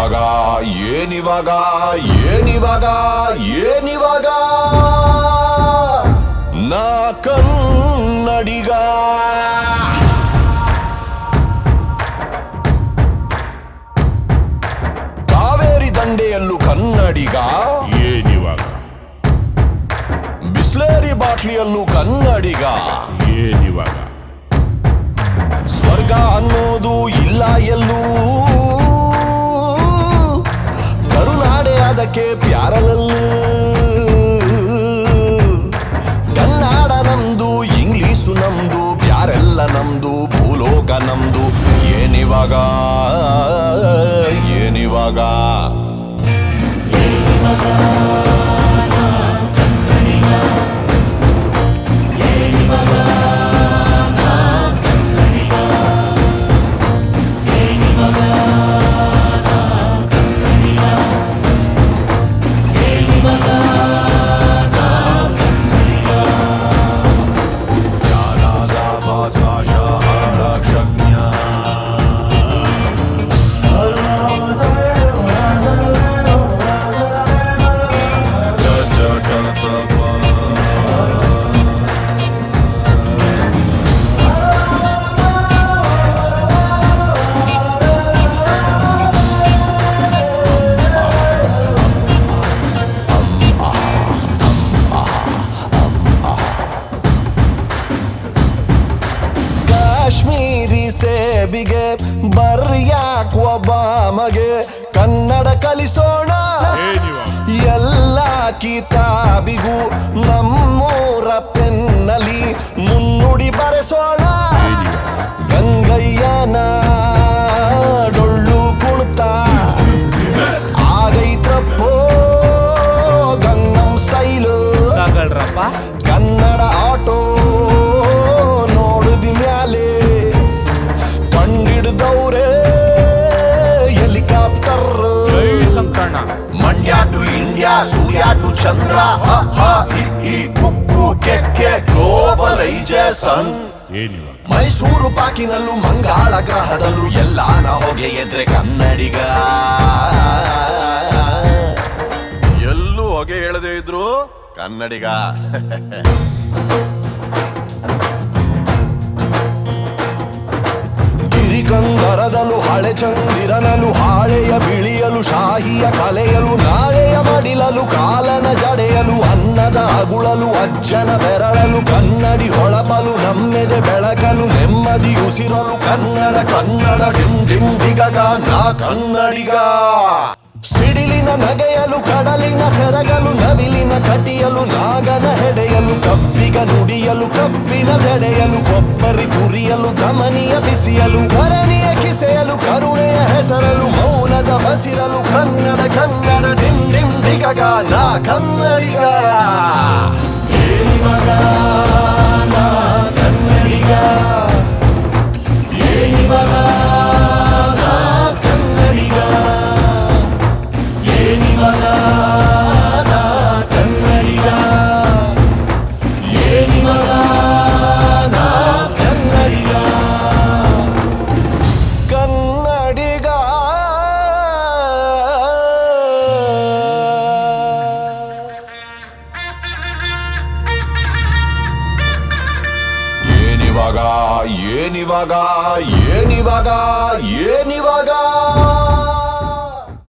ಏನಿವಾಗ ಏನಿವಾಗ ಏನಿವಾಗ ಏನಿವಾಗ ನಾ ಕನ್ನಡಿಗ ಕಾವೇರಿ ದಂಡೆಯಲ್ಲೂ ಕನ್ನಡಿಗ ಏನಿವಾಗ ಬಿಸ್ಲೇರಿ ಬಾಟ್ಲಿಯಲ್ಲೂ ಕನ್ನಡಿಗ ಏನಿವಾಗ ಸ್ವರ್ಗ ಅನ್ನೋದು ಇಲ್ಲ ಎಲ್ಲೂ ಕರುನಾಡೆ ಅದಕ್ಕೆ ಪ್ಯಾರಲಲ್ಲೂ ಕನ್ನಡ ನಮ್ದು ಇಂಗ್ಲೀಷು ನಮ್ದು ಬ್ಯಾರೆಲ್ಲ ನಮ್ದು ಭೂಲೋಕ ನಮ್ದು ಏನಿವಾಗ ಏನಿವಾಗ ಕಾಶ್ಮೀರಿ ಸೇಬಿಗೆ ಬರ್ಯಾಕ್ ಒಬ್ಬಾಮಗೆ ಕನ್ನಡ ಕಲಿಸೋಣ ಎಲ್ಲ ಕಿತಾಬಿಗೂ ನಮ್ಮೂರ ಪೆನ್ನಲ್ಲಿ ಮುನ್ನುಡಿ ಬರೆಸೋಣ ಗಂಗಯ್ಯನ ಡೊಳ್ಳು ಕುಣಿತ ಆಗೈತ್ರಪ್ಪೋ ಗಂಗಂ ಸ್ಟೈಲು ಕನ್ನಡ ಆಟೋ ನೋಡಿದ ಮ್ಯಾಲೆ ಕಂಡಿಡ್ದವ್ರೆ ಹೆಲಿಕಾಪ್ಟರ್ ಮಂಡ್ಯ ಟು ಇಂಡಿಯಾ ಸೂರ್ಯ ಟು ಚಂದ್ರ ಈ ಕುಕ್ಕು ಕೆಕ್ಕೆ ಗ್ಲೋಬಲೈಜೇಷನ್ ಮೈಸೂರು ಪಾಕಿನಲ್ಲೂ ಮಂಗಾಳ ಗ್ರಹದಲ್ಲೂ ಎಲ್ಲಾನ ಹೊಗೆ ಎದ್ರೆ ಕನ್ನಡಿಗ ಎಲ್ಲೂ ಹೊಗೆ ಹೇಳದೇ ಇದ್ರು ಕನ್ನಡಿಗ ಗಿರಿಕಂದರದಲು ಹಳೆ ಚಂದಿರನಲು ಹಾಳೆಯ ಬಿಳಿಯಲು ಶಾಹಿಯ ಕಲೆಯಲು ನಾಳೆಯ ಮಡಿಲಲು ಕಾಲನ ಜಡೆಯಲು ಅನ್ನದ ಅಗುಳಲು ಅಜ್ಜನ ಬೆರಳಲು ಕನ್ನಡಿ ಹೊಳಪಲು ನಮ್ಮೆದೆ ಬೆಳಕಲು ನೆಮ್ಮದಿ ಉಸಿರಲು ಕನ್ನಡ ಕನ್ನಡ ಡಿಂ ಡಿಂ ದಿಗಗ ನಾ ಕನ್ನಡಿಗ ಸಿಡಿಲಿನ ನಗೆಯಲು ಕಡಲಿನ ಸೆರಗಲು ನವಿಲಿನ ಕಟಿಯಲು ನಾಗನ ಹೆಡೆಯಲು ಕಪ್ಪಿಗ ನುಡಿಯಲು ಕಪ್ಪಿನ ಬೆಡೆಯಲು ಕೊಬ್ಬರಿ ತುರಿಯಲು ಧಮನಿಯ ಬಿಸಿಯಲು ಧರಣಿಯ ಕಿಸೆಯಲು ಕರುಣೆಯ ಹೆಸರಲು ಮೌನದ ಬಸಿರಲು ಕನ್ನಡ ಕನ್ನಡ ಡಿಂ ಡಿಂ ದಿಗಗ ನಾ ಕನ್ನಡಿಗ ಏನಿವಾಗ ನಾ ಕನ್ನಡಿಗ ಏನಿವಾಗ ನಾ ಕನ್ನಡಿಗ ಏನಿವಾಗ ನಾ ಕನ್ನಡಿಗ ಏನಿವಾಗ ನಾ ಕನ್ನಡಿಗ ಕನ್ನಡಿಗ ಏನಿವಾಗ ಏನಿವಾಗ ಏನಿವಾಗ ಏನಿವಾಗ